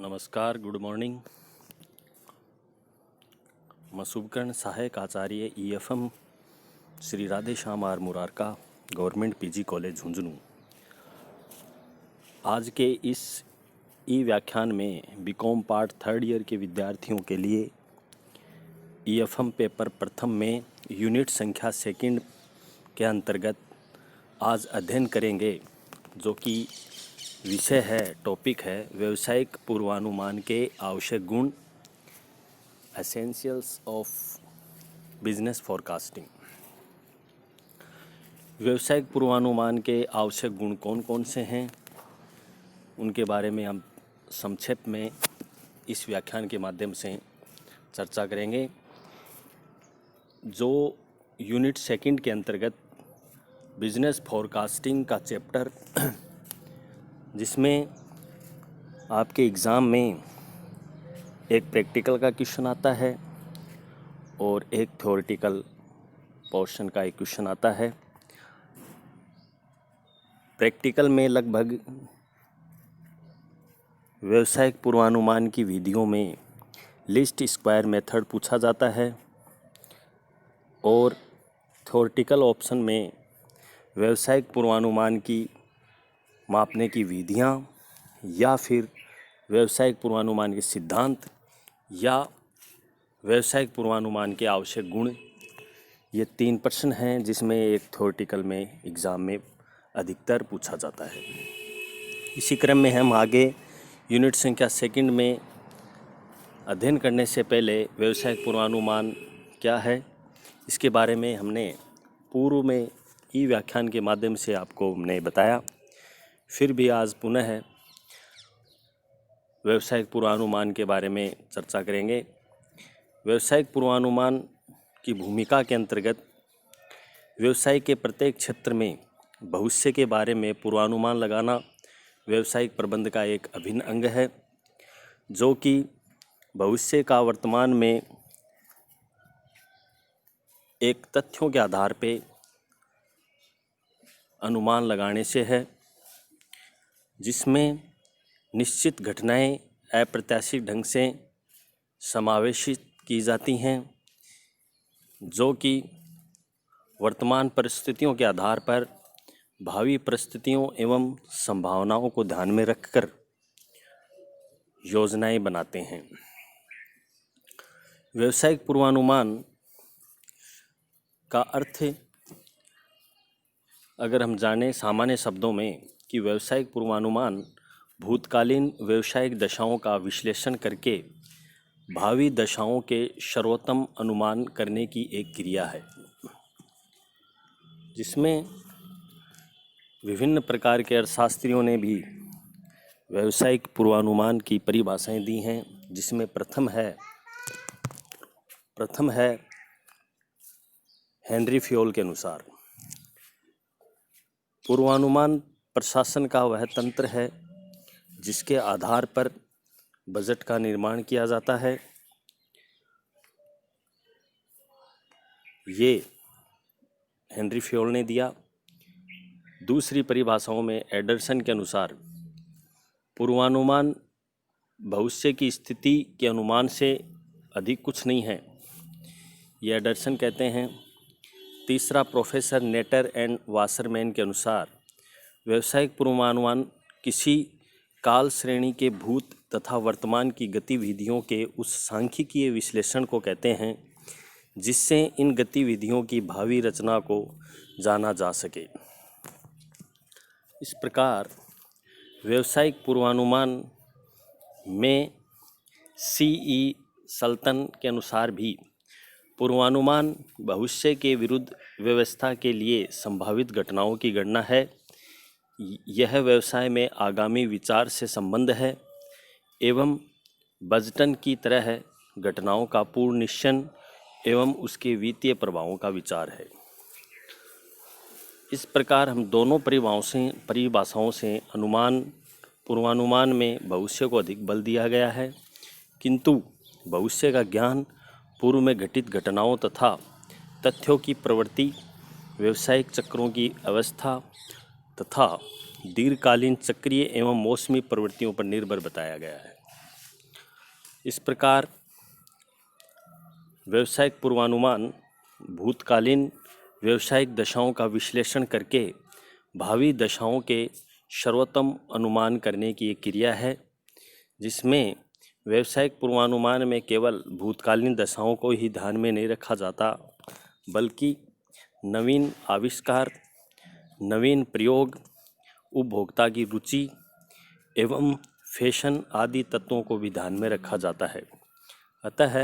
नमस्कार, good morning. मैं शुभकर्ण सहायक आचार्य EFM Shri Radhe Shyam R Murarka government PG college Jhunjhunu. आज के इस ई व्याख्यान में बीकॉम पार्ट थर्ड ईयर के विद्यार्थियों के लिए ईएफएम पेपर प्रथम में यूनिट संख्या सेकंड के अंतर्गत आज अध्ययन करेंगे, जो कि विषय है, टॉपिक है व्यावसायिक पूर्वानुमान के आवश्यक गुण, एसेंशियल्स ऑफ बिजनेस फॉरकास्टिंग। व्यावसायिक पूर्वानुमान के आवश्यक गुण कौन कौन से हैं, उनके बारे में हम संक्षेप में इस व्याख्यान के माध्यम से चर्चा करेंगे। जो यूनिट सेकंड के अंतर्गत बिजनेस फॉरकास्टिंग का चैप्टर, जिसमें आपके एग्ज़ाम में एक प्रैक्टिकल का क्वेश्चन आता है और एक थ्योरेटिकल पोर्शन का एक क्वेश्चन आता है। प्रैक्टिकल में लगभग व्यावसायिक पूर्वानुमान की विधियों में लीस्ट स्क्वायर मेथड पूछा जाता है और थ्योरेटिकल ऑप्शन में व्यावसायिक पूर्वानुमान की मापने की विधियां या फिर व्यावसायिक पूर्वानुमान के सिद्धांत या व्यावसायिक पूर्वानुमान के आवश्यक गुण, ये 3 प्रश्न हैं जिसमें एक थ्योरेटिकल में एग्ज़ाम में अधिकतर पूछा जाता है। इसी क्रम में हम आगे यूनिट संख्या सेकंड में अध्ययन करने से पहले व्यावसायिक पूर्वानुमान क्या है, इसके बारे में हमने पूर्व में ई व्याख्यान के माध्यम से आपको हमने बताया। फिर भी आज पुनः व्यावसायिक पूर्वानुमान के बारे में चर्चा करेंगे। व्यावसायिक पूर्वानुमान की भूमिका के अंतर्गत व्यवसाय के प्रत्येक क्षेत्र में भविष्य के बारे में पूर्वानुमान लगाना व्यावसायिक प्रबंध का एक अभिन्न अंग है, जो कि भविष्य का वर्तमान में एक तथ्यों के आधार पे अनुमान लगाने से है, जिसमें निश्चित घटनाएं अप्रत्याशित ढंग से समावेशित की जाती हैं, जो कि वर्तमान परिस्थितियों के आधार पर भावी परिस्थितियों एवं संभावनाओं को ध्यान में रखकर योजनाएं बनाते हैं। व्यावसायिक पूर्वानुमान का अर्थ अगर हम जानें सामान्य शब्दों में कि व्यावसायिक पूर्वानुमान भूतकालीन व्यावसायिक दशाओं का विश्लेषण करके भावी दशाओं के सर्वोत्तम अनुमान करने की एक क्रिया है, जिसमें विभिन्न प्रकार के अर्थशास्त्रियों ने भी व्यावसायिक पूर्वानुमान की परिभाषाएं दी हैं, जिसमें प्रथम है हेनरी फ्योल के अनुसार पूर्वानुमान प्रशासन का वह तंत्र है जिसके आधार पर बजट का निर्माण किया जाता है। ये हेनरी फ्योल ने दिया। दूसरी परिभाषाओं में एंडरसन के अनुसार पूर्वानुमान भविष्य की स्थिति के अनुमान से अधिक कुछ नहीं है, ये एंडरसन कहते हैं। तीसरा प्रोफेसर नेटर एंड वासरमैन के अनुसार व्यावसायिक पूर्वानुमान किसी काल श्रेणी के भूत तथा वर्तमान की गतिविधियों के उस सांख्यिकीय विश्लेषण को कहते हैं जिससे इन गतिविधियों की भावी रचना को जाना जा सके। इस प्रकार व्यावसायिक पूर्वानुमान में C.E. सल्तन के अनुसार भी पूर्वानुमान भविष्य के विरुद्ध व्यवस्था के लिए संभावित घटनाओं की गणना है। यह व्यवसाय में आगामी विचार से संबंध है एवं बजटन की तरह घटनाओं का पूर्ण निश्चय एवं उसके वित्तीय प्रभावों का विचार है। इस प्रकार हम दोनों परिभाषाओं से पूर्वानुमान में भविष्य को अधिक बल दिया गया है, किंतु भविष्य का ज्ञान पूर्व में घटित घटनाओं तथा तथ्यों की प्रवृत्ति, व्यावसायिक चक्रों की अवस्था तथा दीर्घकालीन चक्रीय एवं मौसमी प्रवृत्तियों पर निर्भर बताया गया है। इस प्रकार व्यावसायिक पूर्वानुमान भूतकालीन व्यावसायिक दशाओं का विश्लेषण करके भावी दशाओं के सर्वोत्तम अनुमान करने की एक क्रिया है, जिसमें व्यावसायिक पूर्वानुमान में केवल भूतकालीन दशाओं को ही ध्यान में नहीं रखा जाता, बल्कि नवीन आविष्कार, नवीन प्रयोग, उपभोक्ता की रुचि एवं फैशन आदि तत्वों को भी ध्यान में रखा जाता है। अतः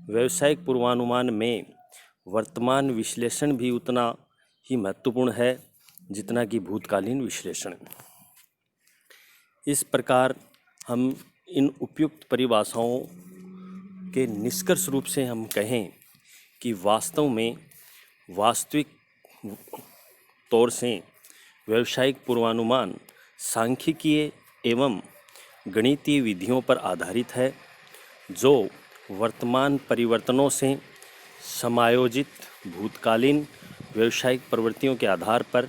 व्यावसायिक पूर्वानुमान में वर्तमान विश्लेषण भी उतना ही महत्वपूर्ण है जितना कि भूतकालीन विश्लेषण। इस प्रकार हम इन उपयुक्त परिभाषाओं के निष्कर्ष रूप से हम कहें कि वास्तव में वास्तविक तौर से व्यावसायिक पूर्वानुमान सांख्यिकीय एवं गणितीय विधियों पर आधारित है, जो वर्तमान परिवर्तनों से समायोजित भूतकालीन व्यावसायिक प्रवृत्तियों के आधार पर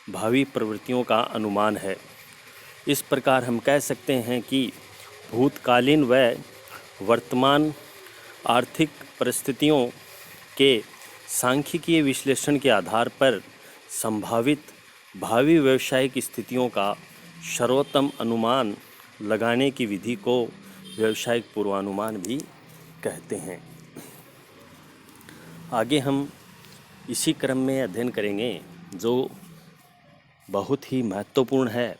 भावी प्रवृत्तियों का अनुमान है। इस प्रकार हम कह सकते हैं कि भूतकालीन व वर्तमान आर्थिक परिस्थितियों के सांख्यिकीय विश्लेषण के आधार पर संभावित भावी व्यावसायिक स्थितियों का सर्वोत्तम अनुमान लगाने की विधि को व्यावसायिक पूर्वानुमान भी कहते हैं। आगे हम इसी क्रम में अध्ययन करेंगे जो बहुत ही महत्वपूर्ण है,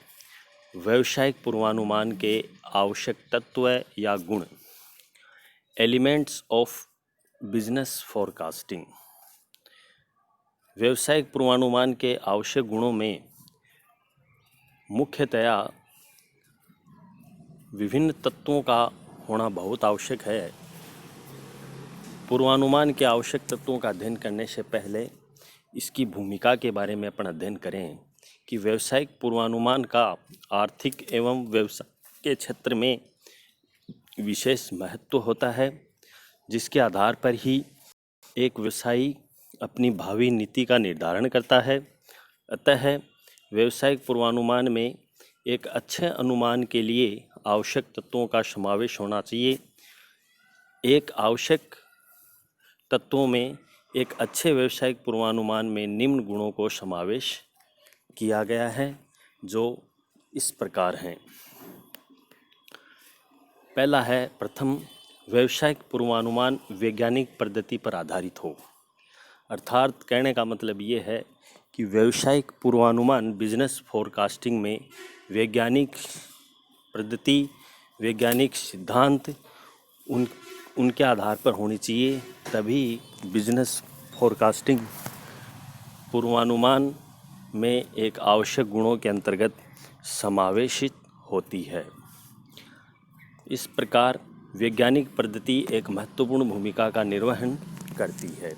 व्यावसायिक पूर्वानुमान के आवश्यक तत्व या गुण, एलिमेंट्स ऑफ बिजनेस फोरकास्टिंग। व्यावसायिक पूर्वानुमान के आवश्यक गुणों में मुख्यतया विभिन्न तत्वों का होना बहुत आवश्यक है। पूर्वानुमान के आवश्यक तत्वों का अध्ययन करने से पहले इसकी भूमिका के बारे में अपन अध्ययन करें कि व्यावसायिक पूर्वानुमान का आर्थिक एवं व्यवसाय के क्षेत्र में विशेष महत्व होता है, जिसके आधार पर ही एक व्यवसायी अपनी भावी नीति का निर्धारण करता है। अतः व्यावसायिक पूर्वानुमान में एक अच्छे अनुमान के लिए आवश्यक तत्वों का समावेश होना चाहिए। एक आवश्यक तत्वों में एक अच्छे व्यावसायिक पूर्वानुमान में निम्न गुणों को समावेश किया गया है, जो इस प्रकार हैं। पहला है, प्रथम, व्यावसायिक पूर्वानुमान वैज्ञानिक पद्धति पर आधारित हो। अर्थात कहने का मतलब ये है कि व्यावसायिक पूर्वानुमान बिजनेस फोरकास्टिंग में वैज्ञानिक पद्धति, वैज्ञानिक सिद्धांत उनके आधार पर होनी चाहिए, तभी बिजनेस फोरकास्टिंग पूर्वानुमान में एक आवश्यक गुणों के अंतर्गत समावेशित होती है। इस प्रकार वैज्ञानिक पद्धति एक महत्वपूर्ण भूमिका का निर्वहन करती है।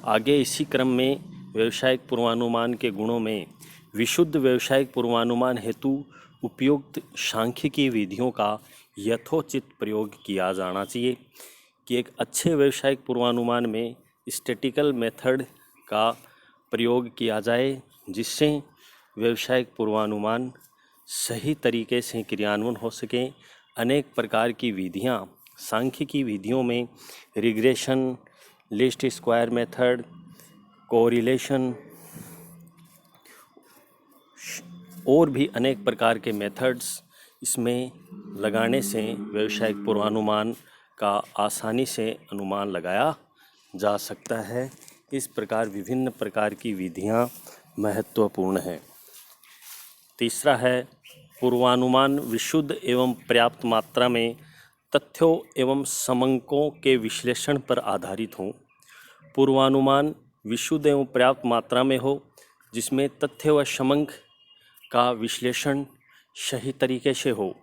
आगे इसी क्रम में व्यावसायिक पूर्वानुमान के गुणों में विशुद्ध व्यावसायिक पूर्वानुमान हेतु उपयुक्त सांख्यिकीय विधियों का यथोचित प्रयोग किया जाना चाहिए। कि एक अच्छे व्यावसायिक पूर्वानुमान में स्टैटिस्टिकल मेथड का प्रयोग किया जाए, जिससे व्यावसायिक पूर्वानुमान सही तरीके से क्रियान्वयन हो सके। अनेक प्रकार की विधियां, सांख्यिकीय विधियों में regression, least square method, correlation और भी अनेक प्रकार के मेथड्स इसमें लगाने से व्यावसायिक पूर्वानुमान का आसानी से अनुमान लगाया जा सकता है। इस प्रकार विभिन्न प्रकार की विधियां महत्वपूर्ण हैं। तीसरा है, पूर्वानुमान विशुद्ध एवं पर्याप्त मात्रा में तथ्यों एवं समंकों के विश्लेषण पर आधारित हों। पूर्वानुमान विशुद्ध एवं पर्याप्त मात्रा में हो, जिसमें तथ्य व समंक का विश्लेषण सही तरीके से हो।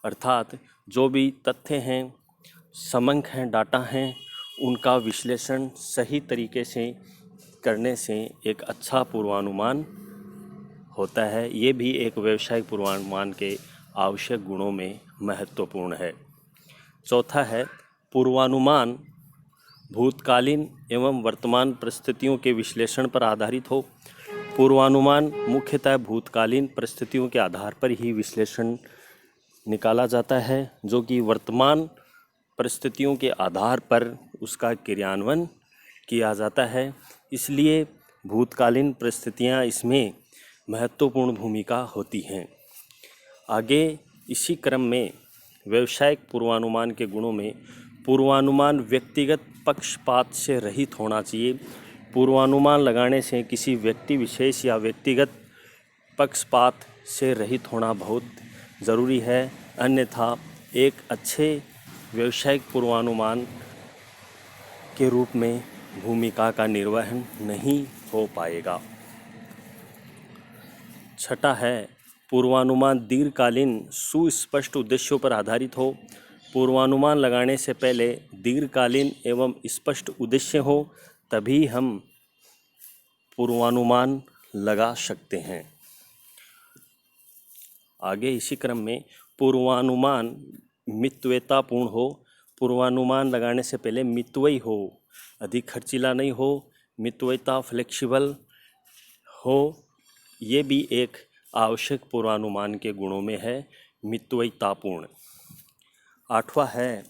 अर्थात जो भी तथ्य हैं, समंक हैं, डाटा हैं, उनका विश्लेषण सही तरीके से करने से एक अच्छा पूर्वानुमान होता है। ये भी एक व्यावसायिक पूर्वानुमान के आवश्यक गुणों में महत्वपूर्ण है। चौथा है, पूर्वानुमान भूतकालीन एवं वर्तमान परिस्थितियों के विश्लेषण पर आधारित हो। पूर्वानुमान मुख्यतः भूतकालीन परिस्थितियों के आधार पर ही विश्लेषण निकाला जाता है, जो कि वर्तमान परिस्थितियों के आधार पर उसका क्रियान्वयन किया जाता है। इसलिए भूतकालीन परिस्थितियाँ इसमें महत्वपूर्ण भूमिका होती हैं। आगे इसी क्रम में व्यावसायिक पूर्वानुमान के गुणों में पूर्वानुमान व्यक्तिगत पक्षपात से रहित होना चाहिए। पूर्वानुमान लगाने से किसी व्यक्ति विशेष या व्यक्तिगत पक्षपात से रहित होना बहुत ज़रूरी है, अन्यथा एक अच्छे व्यावसायिक पूर्वानुमान के रूप में भूमिका का निर्वहन नहीं हो पाएगा। छठा है, पूर्वानुमान दीर्घकालीन सुस्पष्ट उद्देश्यों पर आधारित हो। पूर्वानुमान लगाने से पहले दीर्घकालीन एवं स्पष्ट उद्देश्य हो, तभी हम पूर्वानुमान लगा सकते हैं। आगे इसी क्रम में पूर्वानुमान मितव्ययतापूर्ण हो। पूर्वानुमान लगाने से पहले मितव्ययी हो, अधिक खर्चीला नहीं हो, मितव्ययता फ्लेक्सिबल हो। ये भी एक आवश्यक पूर्वानुमान के गुणों में है, मितव्ययितापूर्ण। आठवां है,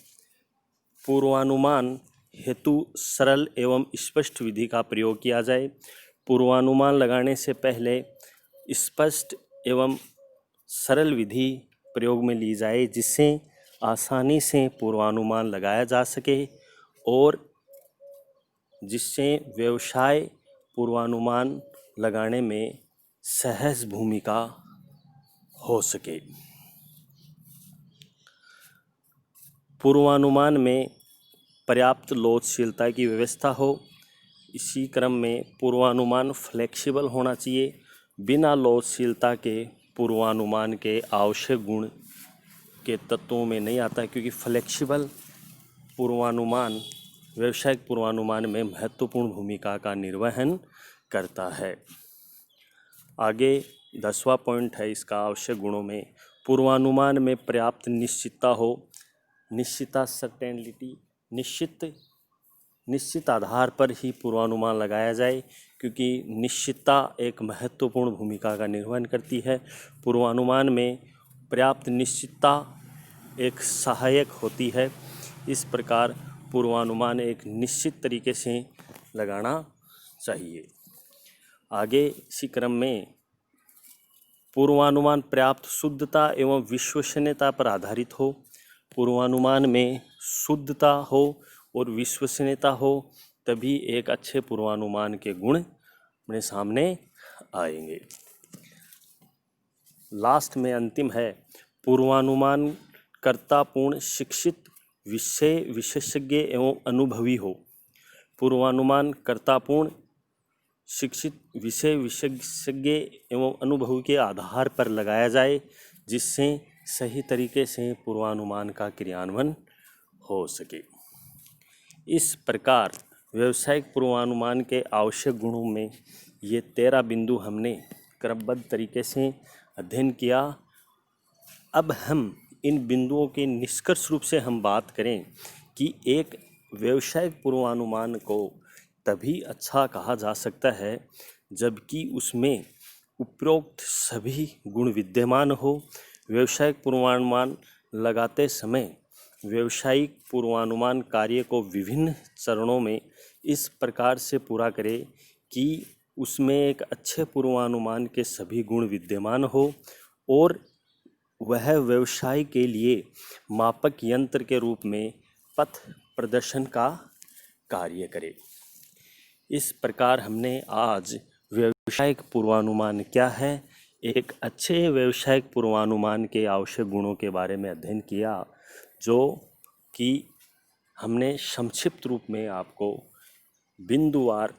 पूर्वानुमान हेतु सरल एवं स्पष्ट विधि का प्रयोग किया जाए। पूर्वानुमान लगाने से पहले स्पष्ट एवं सरल विधि प्रयोग में ली जाए, जिससे आसानी से पूर्वानुमान लगाया जा सके और जिससे व्यवसाय पूर्वानुमान लगाने में सहज भूमिका हो सके। पूर्वानुमान में पर्याप्त लोचशीलता की व्यवस्था हो। इसी क्रम में पूर्वानुमान फ्लेक्सिबल होना चाहिए। बिना लोचशीलता के पूर्वानुमान के आवश्यक गुण के तत्वों में नहीं आता, क्योंकि फ्लेक्सिबल पूर्वानुमान व्यावसायिक पूर्वानुमान में महत्वपूर्ण भूमिका का निर्वहन करता है। आगे 10वां पॉइंट है इसका आवश्यक गुणों में, पूर्वानुमान में पर्याप्त निश्चितता हो। निश्चितता सर्टेनिटी, निश्चित आधार पर ही पूर्वानुमान लगाया जाए, क्योंकि निश्चितता एक महत्वपूर्ण भूमिका का निर्वहन करती है। पूर्वानुमान में पर्याप्त निश्चितता एक सहायक होती है। इस प्रकार पूर्वानुमान एक निश्चित तरीके से लगाना चाहिए। आगे इसी क्रम में पूर्वानुमान पर्याप्त शुद्धता एवं विश्वसनीयता पर आधारित हो। पूर्वानुमान में शुद्धता हो और विश्वसनीयता हो, तभी एक अच्छे पूर्वानुमान के गुण अपने सामने आएंगे। लास्ट में अंतिम है, पूर्वानुमान कर्तापूर्ण, शिक्षित, विषय विशेषज्ञ एवं अनुभवी हो। पूर्वानुमान कर्तापूर्ण, शिक्षित, विषय विशेषज्ञ एवं अनुभव के आधार पर लगाया जाए, जिससे सही तरीके से पूर्वानुमान का क्रियान्वयन हो सके। इस प्रकार व्यावसायिक पूर्वानुमान के आवश्यक गुणों में ये 13 बिंदु हमने क्रमबद्ध तरीके से अध्ययन किया। अब हम इन बिंदुओं के निष्कर्ष रूप से हम बात करें कि एक व्यावसायिक पूर्वानुमान को तभी अच्छा कहा जा सकता है जबकि उसमें उपरोक्त सभी गुण विद्यमान हो। व्यावसायिक पूर्वानुमान लगाते समय व्यावसायिक पूर्वानुमान कार्य को विभिन्न चरणों में इस प्रकार से पूरा करे कि उसमें एक अच्छे पूर्वानुमान के सभी गुण विद्यमान हो और वह व्यवसाय के लिए मापक यंत्र के रूप में पथ प्रदर्शन का कार्य करे। इस प्रकार हमने आज व्यावसायिक पूर्वानुमान क्या है, एक अच्छे व्यावसायिक पूर्वानुमान के आवश्यक गुणों के बारे में अध्ययन किया, जो कि हमने संक्षिप्त रूप में आपको बिंदुवार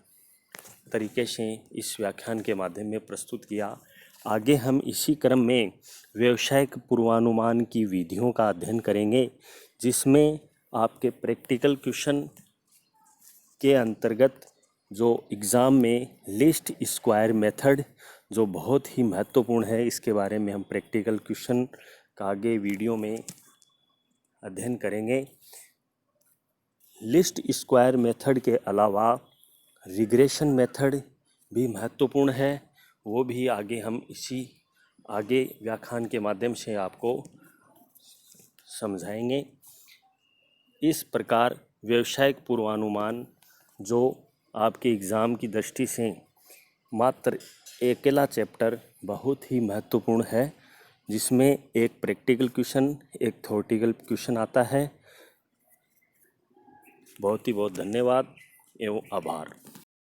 तरीके से इस व्याख्यान के माध्यम में प्रस्तुत किया। आगे हम इसी क्रम में व्यावसायिक पूर्वानुमान की विधियों का अध्ययन करेंगे, जिसमें आपके प्रैक्टिकल क्वेश्चन के अंतर्गत जो एग्ज़ाम में लीस्ट स्क्वायर मेथड जो बहुत ही महत्वपूर्ण है, इसके बारे में हम प्रैक्टिकल क्वेश्चन का आगे वीडियो में अध्ययन करेंगे। लिस्ट स्क्वायर मेथड के अलावा रिग्रेशन मेथड भी महत्वपूर्ण है, वो भी आगे हम इसी आगे व्याख्यान के माध्यम से आपको समझाएंगे। इस प्रकार व्यावसायिक पूर्वानुमान जो आपके एग्ज़ाम की दृष्टि से मात्र अकेला चैप्टर बहुत ही महत्वपूर्ण है, जिसमें एक प्रैक्टिकल क्वेश्चन, एक थ्योरेटिकल क्वेश्चन आता है। बहुत ही बहुत धन्यवाद एवं आभार।